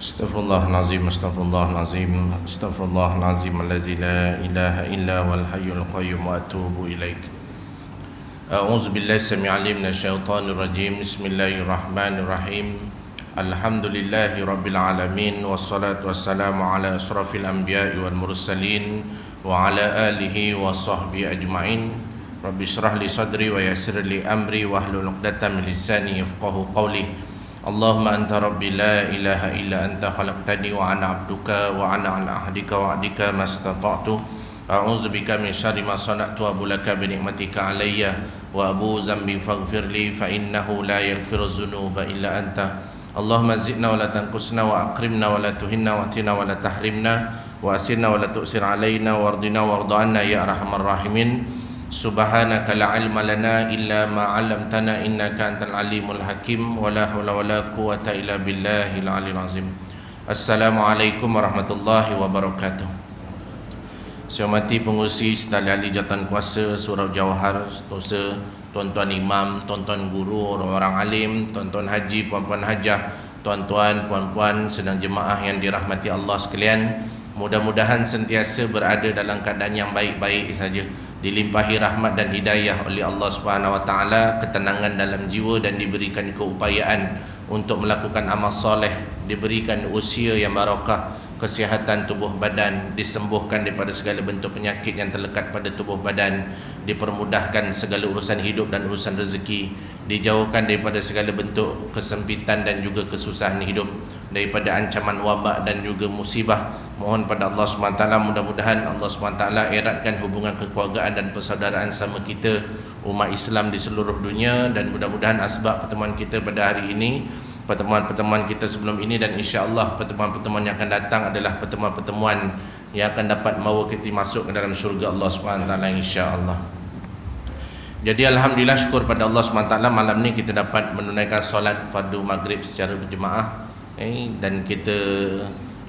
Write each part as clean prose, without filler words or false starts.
Astaghfirullahalazim, astaghfirullahalazim, astaghfirullahalazim allazi la ilaha illa wal hayyul qayyum wa atubu ilaik. A'udzu billahi samii'al 'alim minasyaitonir rajim. Bismillahirrahmanirrahim. Alhamdulillahi rabbil alamin wassalatu wassalamu ala asyrafil anbiya'i wal mursalin wa ala alihi wa sahbihi ajma'in. Rabbi shrah li sadri wa yassir li amri wahlul 'uqdatam min lisani yafqahu qawli. Allahumma anta rabbi la ilaha illa anta khalaqtani wa ana abduka wa ana ala ahdika wa ahdika mastata'tu. A'udzu bika min syarri ma sana'tu wa bulaka bi ni'matika alayya wa abu zambi faghfirli fa innahu la yaghfiru dzunuba illa anta. Allahumma zidna wa la tanqusna wa akrimna wa la tuhinna wa atina wa la tahrimna wa asirna wa la tu'sir alaina wardina warda anna ya arhamar rahimin. Subhanaka la ilma lana illa ma 'allamtana innaka antal alimul hakim wa la haula wa la quwwata illa billahil aliyil azim. Assalamualaikum warahmatullahi wabarakatuh. Saya hormati pengurusi Stali Ahli Jawatan Kuasa Surau Jawahar, tuan-tuan imam, tuan-tuan guru, orang-orang alim, tuan-tuan haji, puan-puan hajah, tuan-tuan, puan-puan sedang jemaah yang dirahmati Allah sekalian. Mudah-mudahan sentiasa berada dalam keadaan yang baik-baik saja, dilimpahi rahmat dan hidayah oleh Allah Subhanahu wa taala, ketenangan dalam jiwa dan diberikan keupayaan untuk melakukan amal soleh, diberikan usia yang barakah, kesihatan tubuh badan, disembuhkan daripada segala bentuk penyakit yang terlekat pada tubuh badan, dipermudahkan segala urusan hidup dan urusan rezeki, dijauhkan daripada segala bentuk kesempitan dan juga kesusahan hidup, daripada ancaman wabak dan juga musibah. Mohon pada Allah SWT, mudah-mudahan Allah SWT eratkan hubungan kekeluargaan dan persaudaraan sama kita umat Islam di seluruh dunia, dan mudah-mudahan asbab pertemuan kita pada hari ini, pertemuan-pertemuan kita sebelum ini, dan insya-Allah pertemuan-pertemuan yang akan datang adalah pertemuan-pertemuan yang akan dapat membawa kita masuk ke dalam syurga Allah SWT, insya-Allah. Jadi alhamdulillah, syukur pada Allah SWT, malam ni kita dapat menunaikan solat fardu maghrib secara berjemaah, dan kita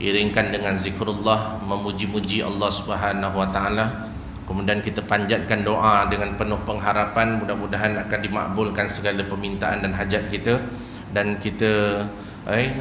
iringkan dengan zikrullah, memuji-muji Allah Subhanahu wa taala. Kemudian kita panjatkan doa dengan penuh pengharapan mudah-mudahan akan dimakbulkan segala permintaan dan hajat kita, dan kita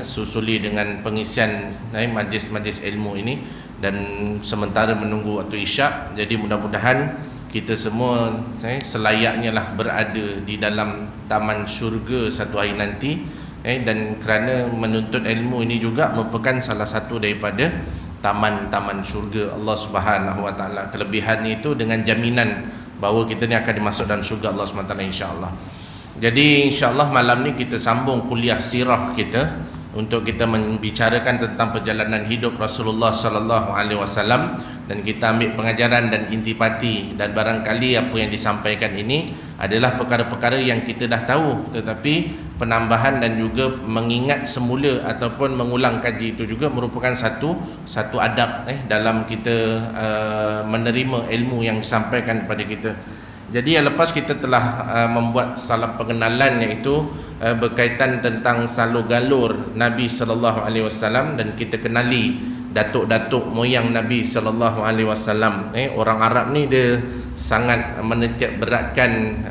susuli dengan pengisian majlis-majlis ilmu ini, dan sementara menunggu waktu isyak. Jadi mudah-mudahan kita semua selayaknya lah berada di dalam taman syurga satu hari nanti. Dan kerana menuntut ilmu ini juga merupakan salah satu daripada taman-taman syurga Allah Subhanahu wa taala. Kelebihannya itu dengan jaminan bahawa kita ni akan dimasuk dalam syurga Allah Subhanahu wa taala, insya-Allah. Jadi insya-Allah malam ni kita sambung kuliah sirah kita untuk kita membicarakan tentang perjalanan hidup Rasulullah sallallahu alaihi wasallam, dan kita ambil pengajaran dan intipati, dan barangkali apa yang disampaikan ini adalah perkara-perkara yang kita dah tahu, tetapi penambahan dan juga mengingat semula ataupun mengulang kaji itu juga merupakan satu adab dalam kita menerima ilmu yang disampaikan kepada kita. Jadi yang lepas kita telah membuat salah pengenalan, iaitu berkaitan tentang salur galur Nabi sallallahu alaihi wasallam, dan kita kenali datuk-datuk moyang Nabi sallallahu alaihi wasallam. Orang Arab ni dia sangat menetiak beratkan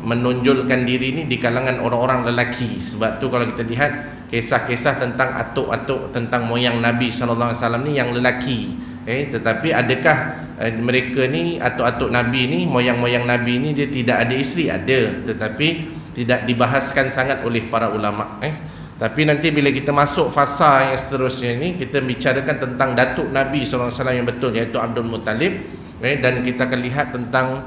menonjolkan diri ni di kalangan orang-orang lelaki. Sebab tu kalau kita lihat kisah-kisah tentang atuk-atuk tentang moyang Nabi sallallahu alaihi wasallam ni yang lelaki, tetapi adakah mereka ni atuk-atuk Nabi ni, moyang-moyang Nabi ni dia tidak ada isteri? Ada, tetapi tidak dibahaskan sangat oleh para ulama. Tapi nanti bila kita masuk fasa yang seterusnya ni, kita bicarakan tentang datuk Nabi sallallahu alaihi wasallam yang betul, iaitu Abdul Muttalib. Dan kita akan lihat tentang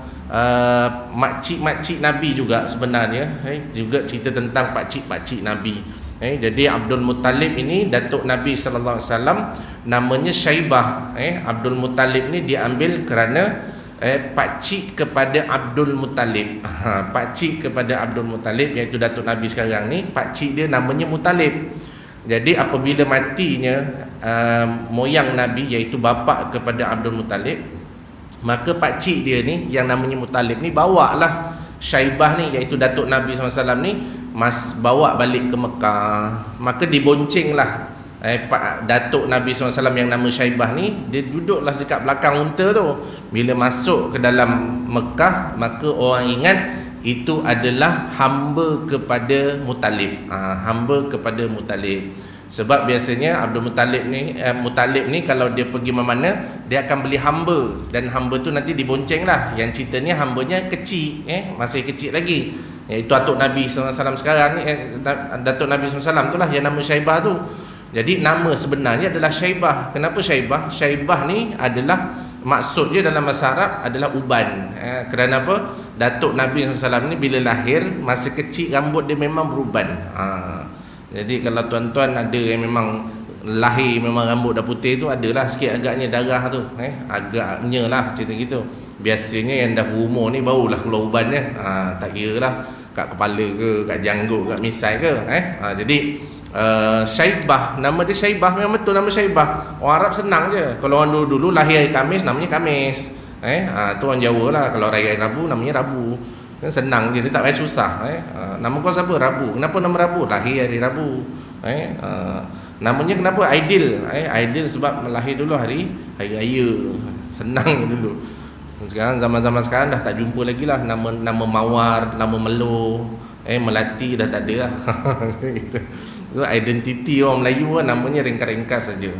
makcik-makcik Nabi juga sebenarnya, juga cerita tentang pakcik-pakcik Nabi. Jadi Abdul Muttalib ini datuk Nabi sallallahu alaihi wasallam, namanya Syaibah. Abdul Muttalib ni diambil kerana pakcik kepada Abdul Muttalib. Pakcik kepada Abdul Muttalib, iaitu datuk Nabi sekarang ni, pakcik dia namanya Muttalib. Jadi apabila matinya moyang Nabi, iaitu bapa kepada Abdul Muttalib, maka pakcik dia ni yang namanya Muttalib ni bawalah Syaibah ni, iaitu datuk Nabi SAW ni, bawa balik ke Mekah. Maka diboncenglah datuk Nabi SAW yang nama Syaibah ni, dia duduklah dekat belakang unta tu. Bila masuk ke dalam Mekah, maka orang ingat itu adalah hamba kepada Muttalib. Hamba kepada Muttalib. Sebab biasanya Abdul Muttalib ni kalau dia pergi mana dia akan beli hamba, dan hamba tu nanti dibonceng lah. Yang ceritanya hambanya kecil, masih kecil lagi, iaitu atuk Nabi SAW sekarang ni, datuk Nabi SAW tu lah yang nama Syaibah tu. Jadi nama sebenarnya adalah Syaibah. Kenapa Syaibah? Syaibah ni adalah maksud dia dalam bahasa Arab adalah uban. Kerana apa? Datuk Nabi SAW ni bila lahir masa kecil rambut dia memang beruban. Jadi kalau tuan-tuan ada yang memang lahir memang rambut dah putih tu, adalah sikit agaknya darah tu, agaknya lah cerita gitu. Biasanya yang dah berumur ni barulah keluar ubannya. Tak kira lah kat kepala ke, kat janggut, kat misai ke. Jadi Syaibah, nama dia Syaibah, memang betul nama Syaibah. Orang Arab senang je. Kalau orang dulu lahir hari Khamis namanya Khamis. Tu orang Jawa lah. Kalau raya Rabu namanya Rabu. Senang je, dia tak payah susah. Nama kau siapa? Rabu. Kenapa nama Rabu? Lahir hari Rabu. Namanya kenapa? Aidil. Aidil sebab melahir dulu hari raya. Senang dulu. Sekarang zaman-zaman sekarang dah tak jumpa lagi lah nama Mawar, nama Melo, Melati dah tak ada lah. Itu identiti orang Melayu lah, namanya ringkas-ringkas saja.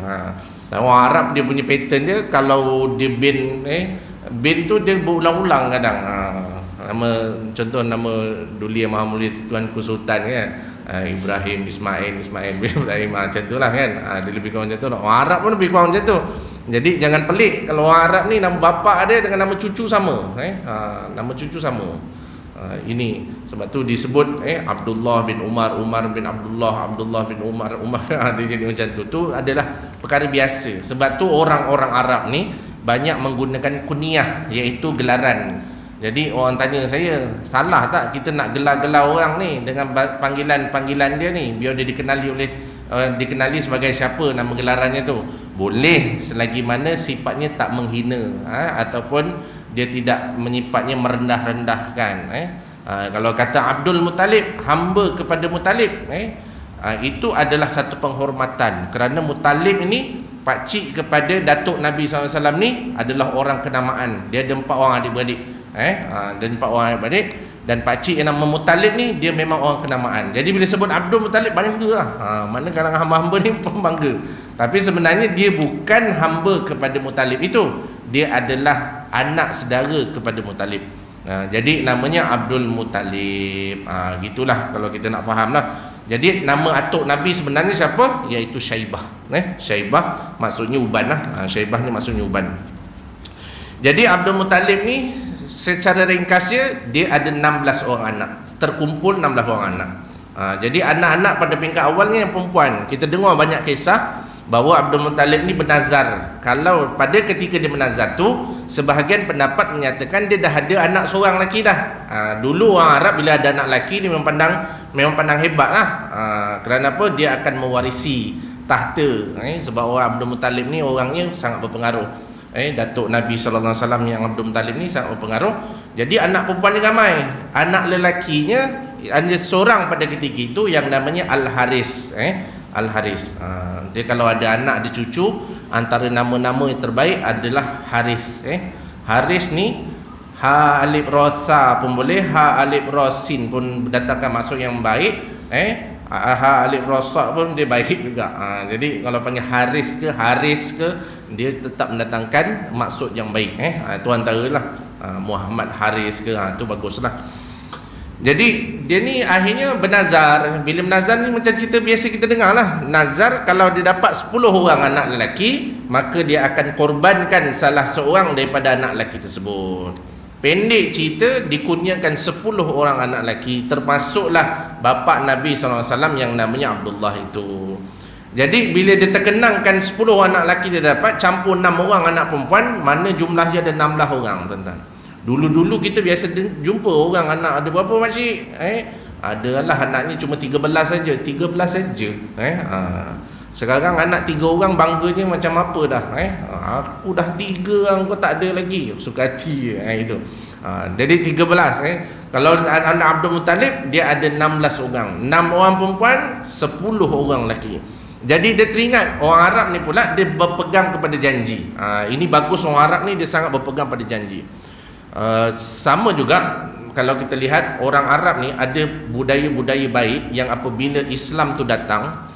Orang Arab dia punya pattern dia, kalau dia bin tu dia berulang-ulang kadang. Contoh nama Duli yang Maha Mulia Tuanku Sultan kan, Ibrahim, Ismail bin Ibrahim, macam tu lah kan. Dia lebih kurang macam tu lah. Orang Arab pun lebih kurang macam tu. Jadi jangan pelik kalau orang Arab ni nama bapa dia dengan nama cucu sama. Nama cucu sama. Ini sebab tu disebut Abdullah bin Umar, Umar bin Abdullah, Abdullah bin Umar, Umar. Dia jadi macam tu. Tu adalah perkara biasa. Sebab tu orang-orang Arab ni banyak menggunakan kunyah, iaitu gelaran. Jadi orang tanya saya, salah tak kita nak gelar-gelar orang ni dengan panggilan-panggilan dia ni biar dia dikenali sebagai siapa nama gelarannya tu? Boleh selagi mana sifatnya tak menghina, ataupun dia tidak menyifatnya merendah-rendahkan. Kalau kata Abdul Muttalib, hamba kepada Muttalib, itu adalah satu penghormatan, kerana Muttalib ini pakcik kepada datuk Nabi SAW ni adalah orang kenamaan. Dia ada 4 orang adik-beradik, dan 4 orang adik-beradik, dan pakcik yang nama Muttalib ni dia memang orang kenamaan. Jadi bila sebut Abdul Muttalib bangga lah. Mana kalangan hamba-hamba ni pun bangga. Tapi sebenarnya dia bukan hamba kepada Muttalib itu. Dia adalah anak saudara kepada Muttalib. Jadi namanya Abdul Muttalib. Gitulah kalau kita nak faham lah. Jadi nama atuk Nabi sebenarnya siapa? Iaitu Syaibah. Syaibah maksudnya uban lah. Syaibah ni maksudnya uban. Jadi Abdul Muttalib ni secara ringkasnya dia ada 16 orang anak. Terkumpul 16 orang anak. Jadi anak-anak pada peringkat awalnya yang perempuan. Kita dengar banyak kisah bahawa Abdul Muttalib ni bernazar. Kalau pada ketika dia bernazar tu, sebahagian pendapat menyatakan dia dah ada anak seorang lelaki dah. Dulu orang Arab bila ada anak lelaki ni memang pandang hebat lah. Kerana apa? Dia akan mewarisi tahta. Sebab orang Abdul Muttalib ni orangnya sangat berpengaruh. Datuk Nabi SAW yang Abdul Muttalib ni sangat berpengaruh. Jadi anak perempuan dia ramai. Anak lelakinya ada seorang pada ketika itu yang namanya Al-Haris. Al-Haris. Dia kalau ada anak, ada cucu, antara nama-nama yang terbaik adalah Haris. Haris ni ha alif rosa pun boleh, ha alif rosin pun datangkan maksud yang baik. Ha alif rosa pun dia baik juga. Jadi kalau panggil Haris ke dia tetap mendatangkan maksud yang baik. Itu antaralah Muhammad Haris ke, tu baguslah. Jadi dia ni akhirnya bernazar. Bila bernazar ni macam cerita biasa kita dengar lah. Nazar kalau dia dapat 10 orang anak lelaki, maka dia akan korbankan salah seorang daripada anak lelaki tersebut. Pendek cerita, dikurniakan 10 orang anak lelaki, termasuklah bapa Nabi SAW yang namanya Abdullah itu. Jadi bila dia terkenangkan 10 anak lelaki dia dapat, campur 6 orang anak perempuan, mana jumlahnya ada 16 orang, tuan-tuan. Dulu-dulu kita biasa jumpa orang anak ada berapa makcik? Adalah anaknya cuma 13 saja. 13 saja. Sekarang anak 3 orang bangganya macam apa dah. Aku dah 3 orang, kau tak ada lagi. Suka hati itu. Jadi 13. Kalau anak Abdul Muttalib dia ada 16 orang. 6 orang perempuan, 10 orang lelaki. Jadi dia teringat orang Arab ni pula dia berpegang kepada janji. Ini bagus, orang Arab ni dia sangat berpegang pada janji. Sama juga kalau kita lihat orang Arab ni ada budaya-budaya baik yang apabila Islam tu datang,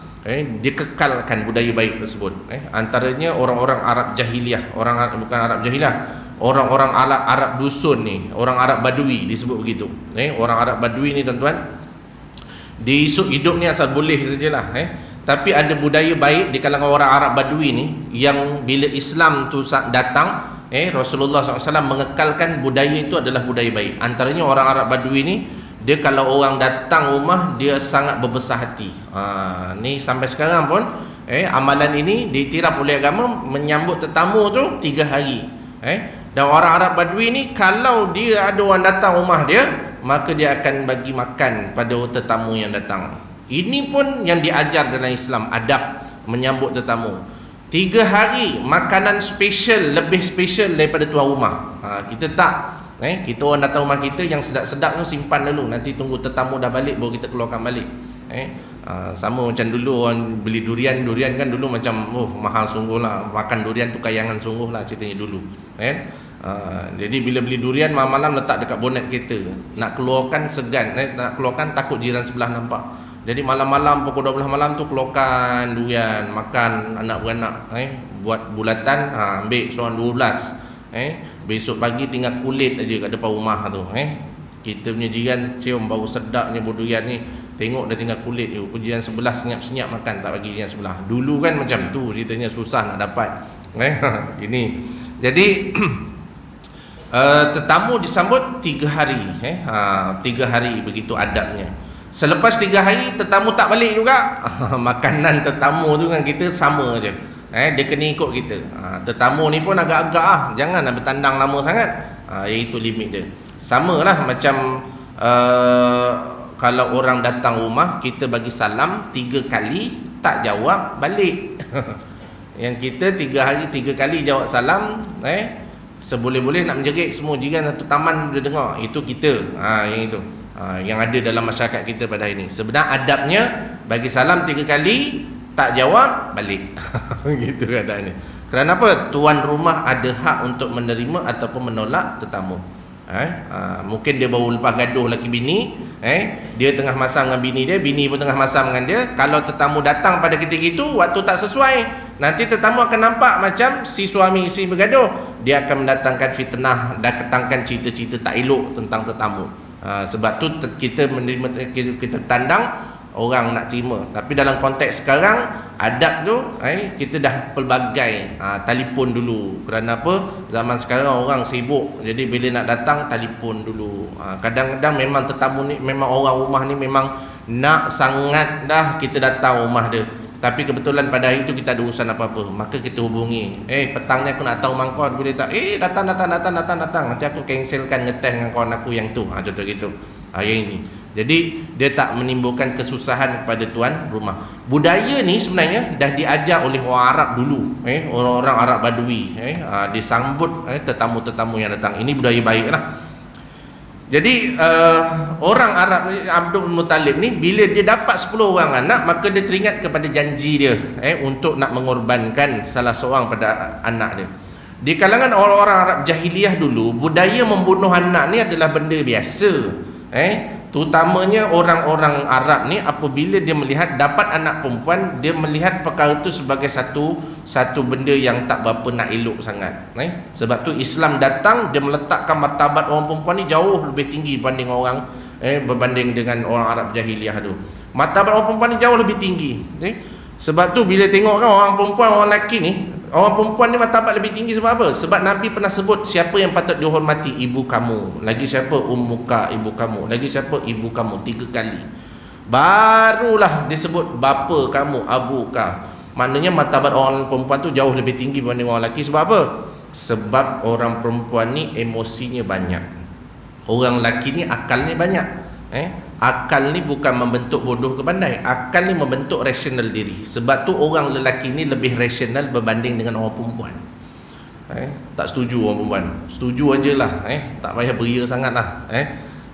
dia kekalkan budaya baik tersebut. Antaranya orang-orang Arab jahiliah, bukan Arab jahiliah, orang-orang Arab dusun ni, orang Arab Badui disebut begitu. Orang Arab Badui ni tuan-tuan, dia hidup ni asal boleh sajalah. Tapi ada budaya baik di kalangan orang Arab Badui ni yang bila Islam tu datang, Rasulullah SAW mengekalkan budaya itu adalah budaya baik. Antaranya orang Arab Badui ni, dia kalau orang datang rumah dia sangat berbesar hati. Ni sampai sekarang pun amalan ini diiktiraf oleh agama, menyambut tetamu tu 3 hari. Dan orang Arab Badui ni kalau dia ada orang datang rumah dia, maka dia akan bagi makan pada tetamu yang datang. Ini pun yang diajar dalam Islam, adab menyambut tetamu. 3 hari makanan special, lebih special daripada tuan rumah. Kita tak, kita orang datang rumah kita yang sedap-sedap tu simpan dulu, nanti tunggu tetamu dah balik baru kita keluarkan balik. Sama macam dulu orang beli durian kan dulu macam mahal sungguh lah, makan durian tu kayangan sungguh lah ceritanya dulu. Jadi bila beli durian malam-malam letak dekat bonet kereta, nak keluarkan segan, nak keluarkan takut jiran sebelah nampak. Jadi malam-malam pukul 12 malam tu keluarkan durian, makan anak beranak, buat bulatan, ambil seorang 12. Besok pagi tinggal kulit aja kat depan rumah tu. Kita punya jiran cium bau sedapnya durian ni, tengok dah tinggal kulit tu. Jiran sebelah senyap-senyap makan, tak bagi jiran sebelah. Dulu kan macam tu ceritanya, susah nak dapat. Ini. Jadi tetamu disambut 3 hari. 3 hari begitu adabnya. Selepas 3 hari tetamu tak balik juga. Makanan tetamu tu dengan kita sama je. Dia kena ikut kita. Tetamu ni pun agak-agak jangan bertandang lama sangat. Iaitu limit dia. Samalah macam kalau orang datang rumah, kita bagi salam 3 kali, tak jawab balik. Yang kita 3 hari 3 kali jawab salam, seboleh-boleh nak menjerit semua jiran satu taman dia dengar. Itu kita. Yang itu. Yang ada dalam masyarakat kita pada hari ini. Sebenarnya adabnya bagi salam 3 kali, tak jawab balik. Gitu keadaannya. Kerana apa? Tuan rumah ada hak untuk menerima ataupun menolak tetamu. Mungkin dia baru lepas gaduh laki bini, dia tengah masam dengan bini dia, bini pun tengah masam dengan dia. Kalau tetamu datang pada ketika itu, waktu tak sesuai, nanti tetamu akan nampak macam si suami isteri bergaduh. Dia akan mendatangkan fitnah, datangkan cerita-cerita tak elok tentang tetamu. Sebab tu kita menerima, kita tandang orang nak terima. Tapi dalam konteks sekarang, adab tu kita dah pelbagai. Telefon dulu. Kerana apa? Zaman sekarang orang sibuk, jadi bila nak datang telefon dulu. Kadang-kadang memang tetamu ni, memang orang rumah ni memang nak sangat dah kita datang rumah dia, tapi kebetulan pada hari itu kita ada urusan apa-apa, maka kita hubungi, petang ni aku nak tahu mangkon, boleh tak? Datang, nanti aku cancelkan ngeteh dengan kawan aku yang tu. Contoh gitu. Yang ini. Jadi dia tak menimbulkan kesusahan kepada tuan rumah. Budaya ni sebenarnya dah diajar oleh orang Arab dulu, orang-orang Arab Badui, disambut tetamu-tetamu yang datang. Ini budaya baik lah. Jadi orang Arab Abdul Muttalib ni, bila dia dapat 10 orang anak, maka dia teringat kepada janji dia untuk nak mengorbankan salah seorang pada anak dia. Di kalangan orang-orang Arab jahiliyah dulu, budaya membunuh anak ni adalah benda biasa. Terutamanya orang-orang Arab ni, apabila dia melihat dapat anak perempuan, dia melihat perkara itu sebagai satu benda yang tak berapa nak elok sangat. Sebab tu Islam datang, dia meletakkan martabat orang perempuan ni jauh lebih tinggi berbanding dengan orang Arab jahiliyah tu. Martabat orang perempuan ni jauh lebih tinggi. Sebab tu bila tengok kan orang perempuan, orang lelaki ni, orang perempuan ni martabat lebih tinggi sebab apa? Sebab Nabi pernah sebut siapa yang patut dihormati, ibu kamu. Lagi siapa? Ummuka, ibu kamu. Lagi siapa? Ibu kamu. 3 kali. Barulah disebut bapa kamu, abuka. Maknanya martabat orang perempuan tu jauh lebih tinggi berbanding orang lelaki. Sebab apa? Sebab orang perempuan ni emosinya banyak. Orang lelaki ni akalnya banyak. Akal ni bukan membentuk bodoh ke pandai, akal ni membentuk rasional diri. Sebab tu orang lelaki ni lebih rasional berbanding dengan orang perempuan. Tak setuju orang perempuan, setuju ajalah, tak payah beria sangatlah.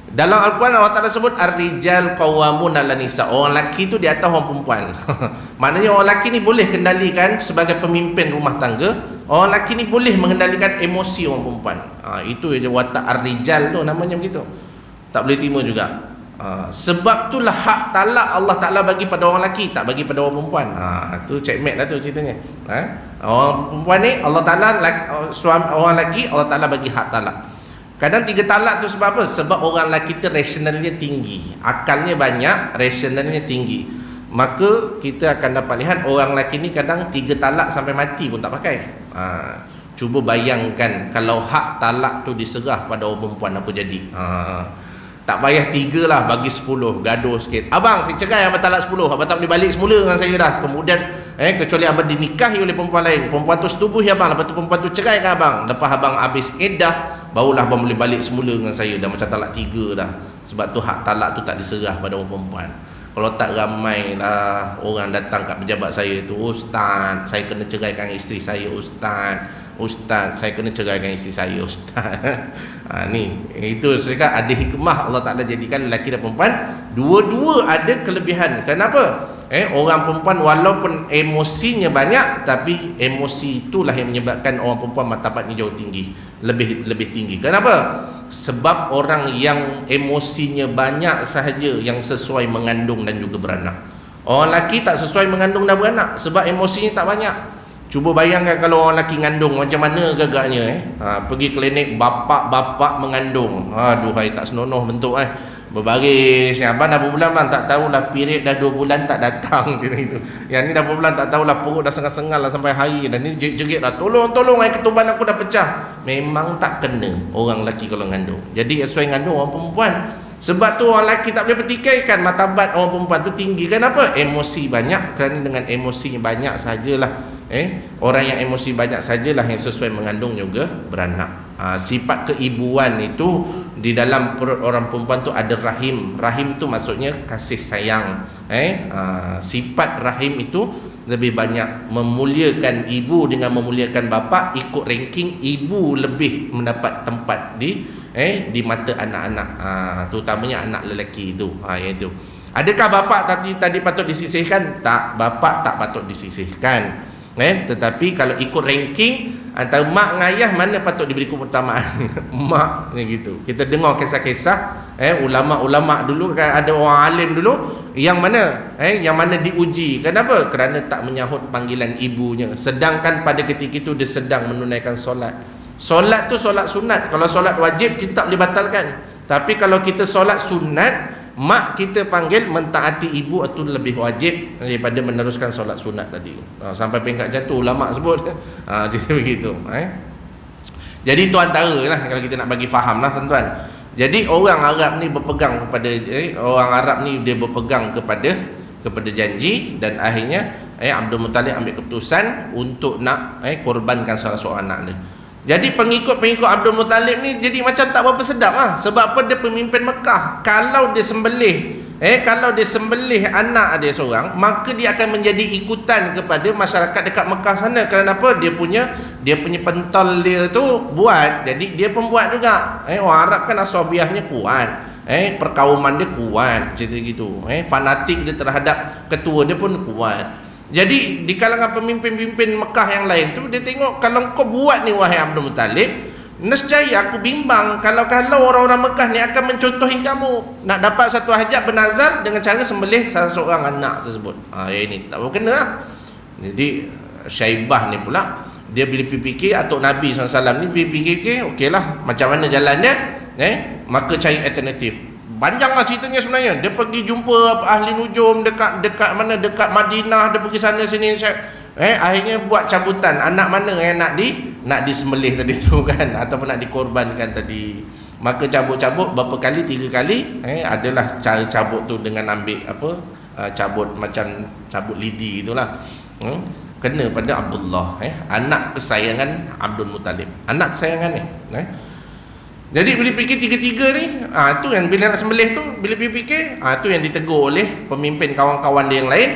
Dalam Al-Quran Allah Ta'ala sebut ar-rijal qawwamun 'alan nisa. Orang lelaki tu di atas orang perempuan. Maknanya orang lelaki ni boleh kendalikan sebagai pemimpin rumah tangga. Orang lelaki ni boleh mengendalikan emosi orang perempuan. Itu je watak ar-rijal tu namanya begitu. tak boleh terima juga. Sebab itulah hak talak Allah Ta'ala bagi pada orang lelaki, tak bagi pada orang perempuan. Tu checkmate lah tu ceritanya. Orang perempuan ni Allah Ta'ala, suami orang lelaki Allah Ta'ala bagi hak talak. Kadang 3 talak tu sebab apa? Sebab orang lelaki tu rasionalnya tinggi, akalnya banyak, rasionalnya tinggi. Maka kita akan dapat lihat orang lelaki ni kadang 3 talak sampai mati pun tak pakai. Cuba bayangkan kalau hak talak tu diserah pada orang perempuan, apa jadi? Tak payah 3 lah, bagi 10, gaduh sikit. Abang, saya cerai abang talak 10, abang tak boleh balik semula dengan saya dah. Kemudian kecuali abang dinikahi oleh perempuan lain, perempuan tu setubuh ya abang, lepas tu perempuan tu cerai kan abang, lepas abang habis iddah, barulah abang boleh balik semula dengan saya. Dah macam talak 3 dah. Sebab tu hak talak tu tak diserah pada orang perempuan. Kalau tak ramai lah orang datang kat pejabat saya tu, ustaz, saya kena ceraikan isteri saya, ustaz, saya kena ceraikan isteri saya, ustaz. Ni itu saya kata ada hikmah Allah Ta'ala jadikan lelaki dan perempuan dua-dua ada kelebihan. Kenapa? Orang perempuan walaupun emosinya banyak, tapi emosi itulah yang menyebabkan orang perempuan martabatnya jauh tinggi, lebih tinggi. Kenapa? Sebab orang yang emosinya banyak sahaja yang sesuai mengandung dan juga beranak. Orang lelaki tak sesuai mengandung dan beranak sebab emosinya tak banyak. Cuba bayangkan kalau orang lelaki ngandung, macam mana gagaknya pergi klinik bapak-bapak mengandung. Aduhai, tak senonoh bentuk berbaris. Abang dah berbulan bang, tak tahulah period dah 2 bulan tak datang gitu. Yang ni dah berbulan tak tahulah perut dah sengal-sengal lah sampai hari, dan ni jerit dah, tolong air ketuban aku dah pecah. Memang tak kena orang lelaki kalau ngandung. Jadi sesuai ngandung orang perempuan. Sebab tu orang lelaki tak boleh pertikaikan martabat orang perempuan tu tinggi. Kenapa? Emosi banyak. Kerana dengan emosi banyak sajalah orang yang emosi banyak sajalah yang sesuai mengandung juga beranak. Sifat keibuan itu di dalam perut orang perempuan tu ada rahim. Rahim tu maksudnya kasih sayang. Sifat rahim itu lebih banyak memuliakan ibu dengan memuliakan bapa. Ikut ranking, ibu lebih mendapat tempat di mata anak-anak, terutamanya anak lelaki itu. Iaitu, adakah bapa tadi patut disisihkan? Tak, bapa tak patut disisihkan. Tetapi kalau ikut ranking antara mak dengan ayah, mana patut diberi keutamaan? Mak ni gitu. Kita dengar kisah-kisah ulama-ulama dulu, kan ada orang alim dulu yang mana diuji. Kenapa? Kerana tak menyahut panggilan ibunya, sedangkan pada ketika itu dia sedang menunaikan solat. Solat tu solat sunat. Kalau solat wajib kita tak boleh batalkan. Tapi kalau kita solat sunat, mak kita panggil, mentaati ibu itu lebih wajib daripada meneruskan solat sunat tadi. Sampai peringkat jatuh ulama sebut. Jadi begitu. Jadi itu antara lah kalau kita nak bagi faham lah tuan-tuan. Jadi orang Arab ni berpegang kepada orang Arab ni dia berpegang kepada janji, dan akhirnya Abdul Muttalib ambil keputusan untuk nak korbankan salah seorang anak dia. Jadi pengikut Abdul Muttalib ni jadi macam tak berapa sedap lah. Sebab apa? Dia pemimpin Mekah. Kalau dia sembelih anak dia seorang, maka dia akan menjadi ikutan kepada masyarakat dekat Mekah sana. Kerana apa? Dia punya pentol dia tu buat. Jadi dia pembuat juga. Orang Arab kan asabiahnya kuat. Perkauman dia kuat. Jadi gitu. Fanatik dia terhadap ketua dia pun kuat. Jadi di kalangan pemimpin-pemimpin Mekah yang lain tu, dia tengok, kalau kau buat ni wahai Abdul Muttalib, nescaya aku bimbang kalau orang-orang Mekah ni akan mencontohi kamu nak dapat satu hajat bernazar dengan cara sembelih salah seorang anak tersebut. Ini tak berkena lah. Jadi Syaibah ni pula, dia bila fikir atuk Nabi SAW ni fikir, okeylah macam mana jalan dia, maka cari alternatif. Panjanglah ceritanya sebenarnya. Dia pergi jumpa ahli nujum dekat Madinah, dia pergi sana sini. Akhirnya buat cabutan, anak mana yang nak disembelih tadi tu kan, ataupun nak dikorbankan tadi. Maka cabut-cabut berapa kali, 3 kali. Adalah cara cabut tu dengan ambil cabut macam cabut lidi itulah. Kena pada Abdullah, anak kesayangan Abdul Muttalib, anak kesayangan ni. Jadi bila fikir tiga-tiga ni, tu yang bila nak sembelih tu, bila fikir, tu yang ditegur oleh pemimpin kawan-kawan dia yang lain.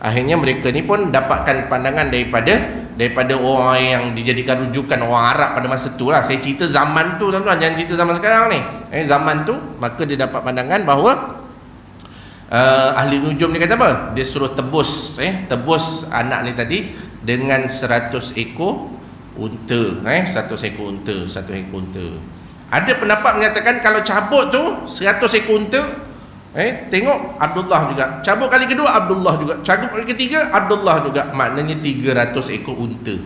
Akhirnya mereka ni pun dapatkan pandangan daripada orang yang dijadikan rujukan orang Arab pada masa tu lah. Saya cerita zaman tu tuan-tuan, jangan cerita zaman sekarang ni. Zaman tu, maka dia dapat pandangan bahawa ahli nujum ni kata apa? Dia suruh tebus anak ni tadi dengan 100 ekor unta. 100 ekor unta. Ada pendapat menyatakan kalau cabut tu 100 ekor unta, tengok Abdullah juga. Cabut kali kedua Abdullah juga. Cabut kali ketiga Abdullah juga. Maknanya 300 ekor unta.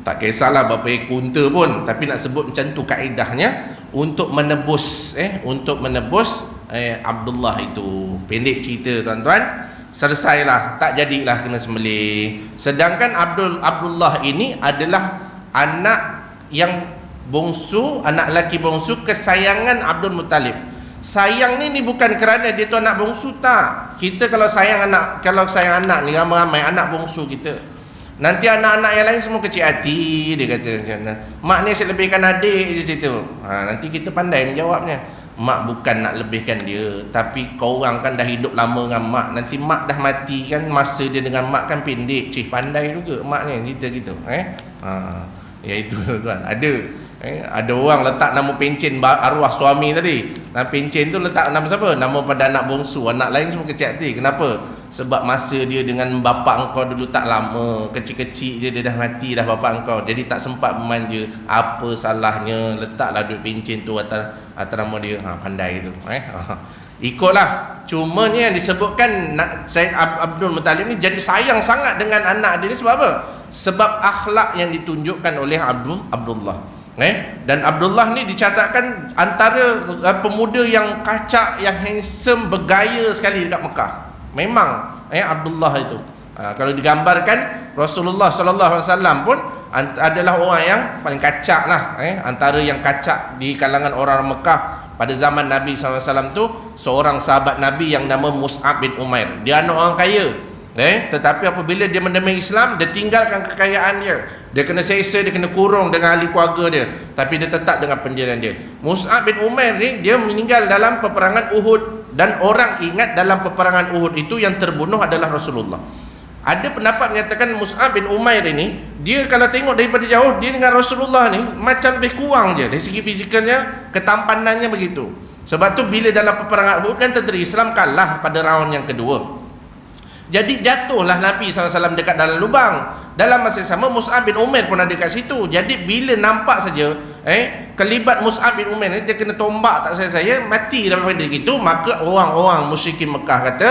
Tak kisahlah berapa ekor unta pun, tapi nak sebut macam tu kaedahnya untuk menebus Abdullah itu. Pendek cerita tuan-tuan, selesailah, tak jadilah kena sembelih. Sedangkan Abdullah ini adalah anak yang bongsu, anak lelaki bongsu kesayangan Abdul Muttalib. Sayang ni bukan kerana dia tu anak bongsu, tak. Kita kalau sayang anak ni, ramai-ramai anak bongsu kita, nanti anak-anak yang lain semua kecil hati. Dia kata macam mana, mak ni saya lebihkan adik je cerita. Nanti kita pandai menjawabnya. Mak bukan nak lebihkan dia, tapi kau orang kan dah hidup lama dengan mak, nanti mak dah mati kan, masa dia dengan mak kan pendek. Pandai juga mak ni cerita gitu. Ya itu tuan. Ada orang letak nama pencen arwah suami tadi. Nama pencen tu letak nama siapa? Nama pada anak bongsu. Anak lain semua kecil hati. Kenapa? Sebab masa dia dengan bapa engkau dulu tak lama, kecil-kecil dia dah mati dah bapa engkau, jadi tak sempat memanja. Apa salahnya letaklah duit pencen tu atas nama dia. Pandai tu. Ikutlah. Cuma ni yang disebutkan Said Abdul Muttalib ni jadi sayang sangat dengan anak dia ni sebab apa? Sebab akhlak yang ditunjukkan oleh Abdullah. Dan Abdullah ni dicatatkan antara pemuda yang kacak, yang handsome, bergaya sekali dekat Mekah. Memang Abdullah itu, kalau digambarkan Rasulullah sallallahu alaihi wasallam pun adalah orang yang paling kacak lah, antara yang kacak di kalangan orang Mekah pada zaman Nabi sallallahu alaihi wasallam tu. Seorang sahabat Nabi yang nama Mus'ab bin Umair, dia anak orang kaya, tetapi apabila dia menerima Islam, dia tinggalkan kekayaan dia. Dia kena seksa, dia kena kurung dengan ahli keluarga dia, tapi dia tetap dengan pendirian dia. Mus'ab bin Umair ni, dia meninggal dalam peperangan Uhud, dan orang ingat dalam peperangan Uhud itu yang terbunuh adalah Rasulullah. Ada pendapat menyatakan Mus'ab bin Umair ini, dia kalau tengok daripada jauh, dia dengan Rasulullah ni macam lebih kurang je dari segi fizikalnya, ketampanannya begitu. Sebab tu bila dalam peperangan Uhud kan tentera Islam kalah pada round yang kedua. Jadi jatuhlah Nabi SAW dekat dalam lubang. Dalam masa yang sama Mus'ab bin Umair pun ada kat situ. Jadi bila nampak saja kelibat Mus'ab bin Umair ni, dia kena tombak tak saya mati daripada itu, maka orang-orang musyrikin Mekah kata,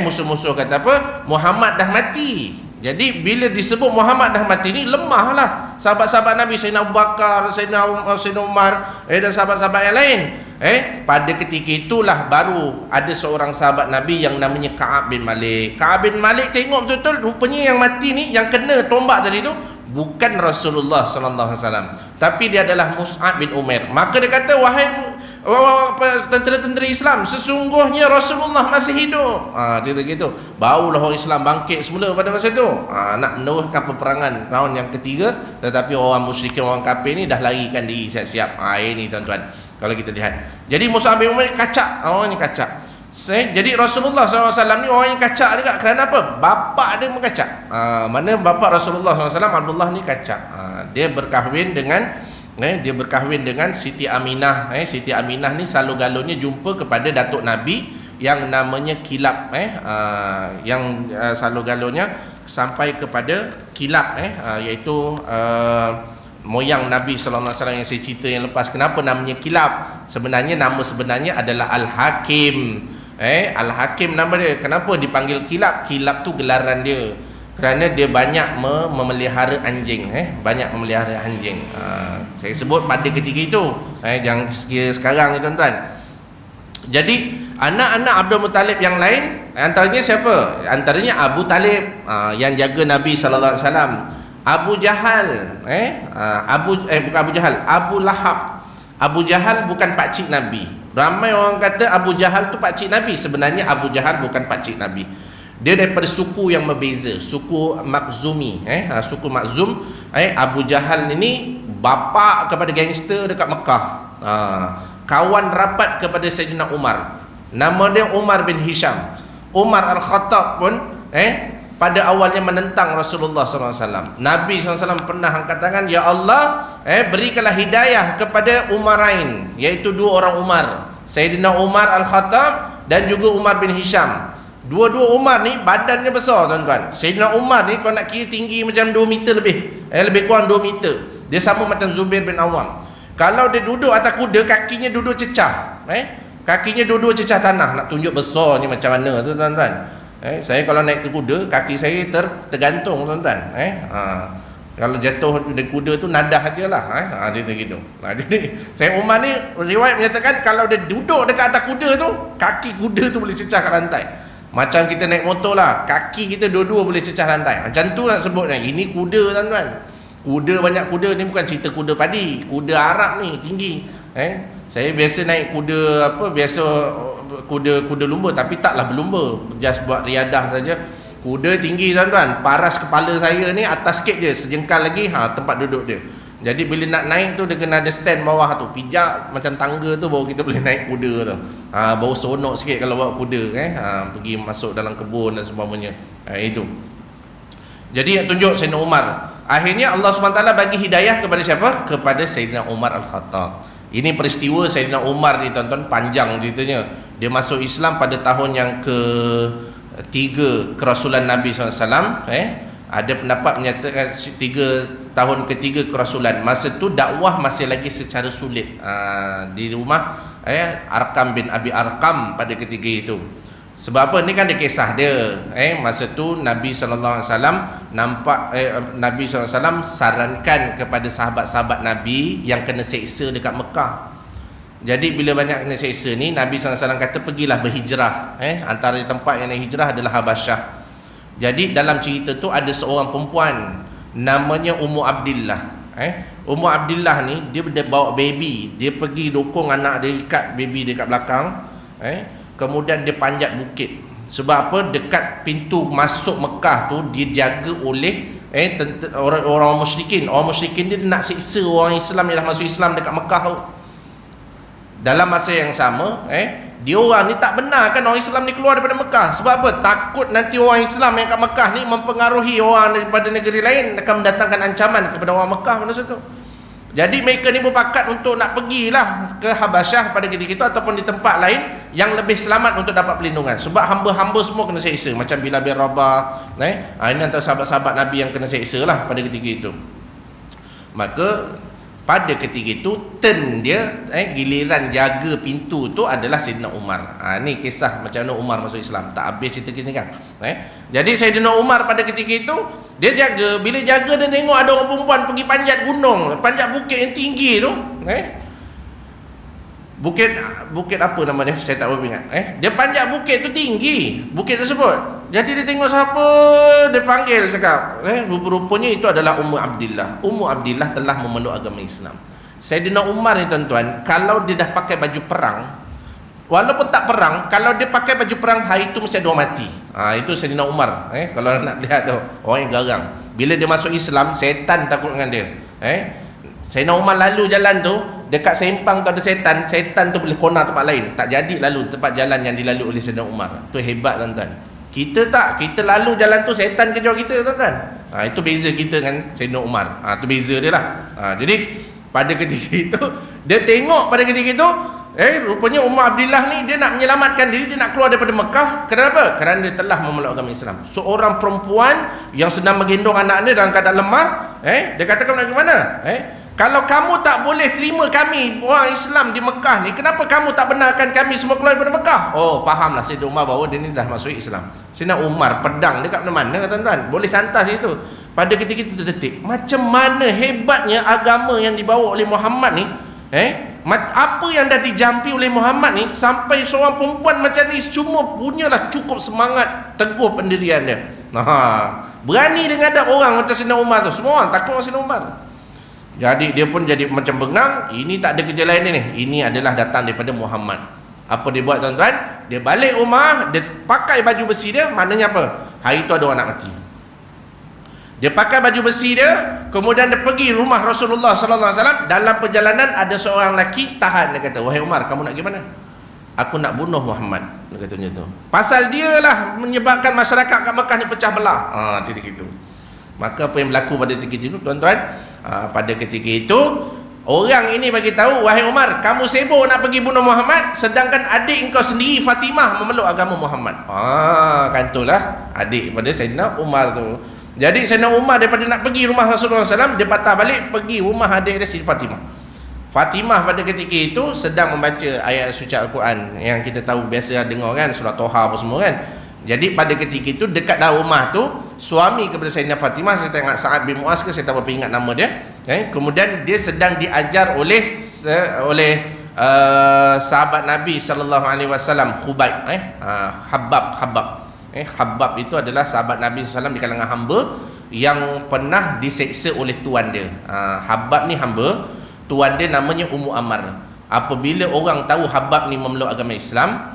musuh-musuh kata apa? Muhammad dah mati. Jadi bila disebut Muhammad dah mati ni, lemahlah sahabat-sahabat Nabi, Sayyidina Abu Bakar, Sayyidina Umar, dan sahabat-sahabat yang lain. Pada ketika itulah baru ada seorang sahabat Nabi yang namanya Ka'ab bin Malik. Ka'ab bin Malik tengok betul-betul, rupanya yang mati ni, yang kena tombak tadi tu bukan Rasulullah sallallahu alaihi wasallam, tapi dia adalah Mus'ab bin Umair. Maka dia kata, wahai tentera-tentera Islam, sesungguhnya Rasulullah masih hidup. Dia kata gitu. Barulah orang Islam bangkit semula pada masa tu, nak meneruskan peperangan round yang ketiga. Tetapi orang musyrikin, orang kafir ni dah larikan diri siap-siap. Ini tuan-tuan, kalau kita lihat. Jadi Mus'ab bin Umair kacak, orangnya kacak. Jadi Rasulullah SAW ni orang yang kacak juga. Kerana apa? Bapa dia mengkacak. Mana bapa Rasulullah SAW, Abdullah ni kacak. Dia berkahwin dengan Siti Aminah. Siti Aminah ni salu-galunya jumpa kepada Datuk Nabi yang namanya Kilab. Yang salu-galunya sampai kepada Kilab, iaitu moyang Nabi sallallahu alaihi wasallam yang saya cerita yang lepas. Kenapa namanya Kilab? Sebenarnya nama sebenarnya adalah Al-Hakim. Al-Hakim nama dia. Kenapa dipanggil Kilab? Kilab tu gelaran dia kerana dia banyak memelihara anjing. Banyak memelihara anjing. Saya sebut pada ketika itu, jangan sekira sekarang ni tuan-tuan. Jadi anak-anak Abdul Muttalib yang lain, antaranya siapa? Antaranya Abu Talib, yang jaga Nabi sallallahu alaihi wasallam. Abu Jahal, bukan Abu Jahal, Abu Lahab. Abu Jahal bukan pakcik Nabi. Ramai orang kata Abu Jahal tu pakcik Nabi. Sebenarnya Abu Jahal bukan pakcik Nabi. Dia daripada suku yang berbeza, suku Makhzumi. Suku Makhzum. Abu Jahal ini bapa kepada gangster dekat Mekah. Kawan rapat kepada Sayyidina Umar. Nama dia Umar bin Hisham. Umar Al-Khattab pun pada awalnya menentang Rasulullah SAW. Nabi SAW pernah angkat tangan, ya Allah, berikanlah hidayah kepada Umarain, iaitu dua orang Umar, Sayyidina Umar Al-Khattab dan juga Umar bin Hisham. Dua-dua Umar ni badannya besar tuan-tuan. Sayyidina Umar ni kalau nak kira tinggi macam 2 meter lebih, lebih kurang 2 meter. Dia sama macam Zubair bin Awam. Kalau dia duduk atas kuda, kakinya duduk cecah, kakinya duduk cecah tanah. Nak tunjuk besarnya macam mana tu tuan-tuan. Saya kalau naik ke kuda, kaki saya tergantung tuan-tuan. Kalau jatuh dari kuda tu nadah ajalah. Dia gitu. Jadi saya Umar ni riwayat menyatakan kalau dia duduk dekat atas kuda tu, kaki kuda tu boleh cecah kat rantai. Macam kita naik motor lah, kaki kita dua-dua boleh cecah rantai. Macam tu nak sebut ni. Ini kuda tuan-tuan. Kuda, banyak kuda ni bukan cerita kuda padi, kuda Arab ni tinggi. Saya biasa naik kuda biasa kuda lumba, tapi taklah berlumba, just buat riadah saja. Kuda tinggi tuan-tuan, paras kepala saya ni atas sikit je, sejengkal lagi tempat duduk dia. Jadi bila nak naik tu dia kena ada stand bawah tu, pijak macam tangga tu baru kita boleh naik kuda tu. Baru seronok sikit kalau bawa kuda pergi masuk dalam kebun dan sebagainya. Itu. Jadi yang tunjuk Sayyidina Umar. Akhirnya Allah SWT bagi hidayah kepada siapa? Kepada Sayyidina Umar Al-Khattab. Ini peristiwa Sayyidina Umar ni tuan-tuan, panjang ceritanya. Dia masuk Islam pada tahun yang ke-3 kerasulan Nabi SAW. Ada pendapat menyatakan 3 tahun ketiga kerasulan. Masa tu dakwah masih lagi secara sulit di rumah Arqam bin Abi Arqam pada ketika itu. Sebab apa? Ni kan ada kisah dia. Masa tu Nabi SAW nampak Nabi SAW sarankan kepada sahabat-sahabat Nabi yang kena seksa dekat Mekah. Jadi bila banyak kena seksa ni, Nabi SAW kata pergilah berhijrah. Antara tempat yang nak hijrah adalah Habasyah. Jadi dalam cerita tu ada seorang perempuan namanya Ummu Abdillah. Ummu Abdillah ni dia bawa baby, dia pergi dokong anak dia, ikat baby dia kat belakang. Kemudian dia panjat bukit. Sebab apa? Dekat pintu masuk Mekah tu dia jaga oleh orang musyrikin. Orang musyrikin dia nak siksa orang Islam yang dah masuk Islam dekat Mekah tu. Dalam masa yang sama, dia orang ni tak benarkan orang Islam ni keluar daripada Mekah. Sebab apa? Takut nanti orang Islam yang kat Mekah ni mempengaruhi orang daripada negeri lain, akan mendatangkan ancaman kepada orang Mekah pada satu. Jadi mereka ni berpakat untuk nak pergilah ke Habasyah pada ketika itu ataupun di tempat lain yang lebih selamat untuk dapat perlindungan. Sebab hamba-hamba semua kena seksa, macam Bilal bin Rabah. Ini antara sahabat-sahabat Nabi yang kena seksa lah pada ketika itu. Maka pada ketika itu turn dia, giliran jaga pintu tu adalah Sayyidina Umar. Ni kisah macam mana Umar masuk Islam. Tak habis cerita kita kan. Jadi Sayyidina Umar pada ketika itu dia jaga. Bila jaga dia tengok ada orang perempuan pergi panjat gunung, panjat bukit yang tinggi tu. Bukit apa nama dia? Saya tak berapa ingat. Dia panjat bukit tu tinggi, bukit tersebut. Jadi dia tengok siapa, dia panggil, cakap, rupa-rupanya itu adalah Ummu Abdillah. Ummu Abdillah telah memeluk agama Islam. Sayyidina Umar ni tuan-tuan, kalau dia dah pakai baju perang, walaupun tak perang, kalau dia pakai baju perang, hari itu mesti ada orang mati. Itu Sayyidina Umar. Kalau nak lihat tu, orang yang garang. Bila dia masuk Islam, setan takut dengan dia. Sayyidina Umar lalu jalan tu, dekat sempang tu ada setan, setan tu boleh kona tempat lain. Tak jadi lalu tempat jalan yang dilalui oleh Sayyidina Umar. Tu hebat tuan-tuan. Kita tak, kita lalu jalan tu setan kejar kita tuan-tuan. Itu beza kita dengan Sayyidina Umar. Tu beza dia lah. Jadi pada ketika itu dia tengok pada ketika itu rupanya Ummu Abdillah ni dia nak menyelamatkan diri, dia nak keluar daripada Mekah. Kenapa? Kerana dia telah memeluk agama Islam. Seorang perempuan yang sedang menggendong anak dia dalam keadaan lemah, dia katakan bagaimana? Kalau kamu tak boleh terima kami orang Islam di Mekah ni, kenapa kamu tak benarkan kami semua keluar daripada Mekah? Oh, fahamlah Sayyidina Umar bahawa dia ni dah masuk Islam. Sayyidina Umar pedang dekat mana-mana tuan-tuan, boleh santas itu. Pada ketika itu terdetik, macam mana hebatnya agama yang dibawa oleh Muhammad ni. Apa yang dah dijampi oleh Muhammad ni, sampai seorang perempuan macam ni cuma punyalah cukup semangat, teguh pendirian dia. Berani dia ngadap orang macam Sayyidina Umar tu. Semua orang takut Sayyidina Umar. Jadi dia pun jadi macam bengang. Ini tak ada kerja lain ni. Ini adalah datang daripada Muhammad. Apa dia buat tuan-tuan? Dia balik rumah, dia pakai baju besi dia. Maknanya apa? Hari tu ada orang nak mati. Dia pakai baju besi dia, kemudian dia pergi rumah Rasulullah SAW. Dalam perjalanan ada seorang lelaki tahan. Dia kata, wahai Umar, kamu nak pergi mana? Aku nak bunuh Muhammad. Dia kata macam tu. Pasal dia lah menyebabkan masyarakat kat Mekah ni pecah belah. Jadi gitu. Maka apa yang berlaku pada ketika itu tuan-tuan, pada ketika itu orang ini bagi tahu, wahai Umar, kamu sibuk nak pergi bunuh Muhammad, sedangkan adik engkau sendiri Fatimah memeluk agama Muhammad. Kan itulah adik pada Sayyidina Umar tu. Jadi Sayyidina Umar daripada nak pergi rumah Rasulullah SAW, dia patah balik pergi rumah adik dia Siti Fatimah. Fatimah pada ketika itu sedang membaca ayat suci Al-Quran yang kita tahu biasa dengar kan, surah Toha apa semua kan. Jadi pada ketika itu dekat dalam rumah tu, suami kepada Sayyidina Fatimah, saya tengok Sa'ad bin Mu'az ke, saya tak berapa ingat nama dia, kemudian dia sedang diajar oleh sahabat Nabi sallallahu alaihi wasallam, Khubayb, Habab itu adalah sahabat Nabi SAW di kalangan hamba yang pernah diseksa oleh tuan dia. Habab ni hamba, tuan dia namanya Ummu Ammar. Apabila orang tahu Habab ni memeluk agama Islam,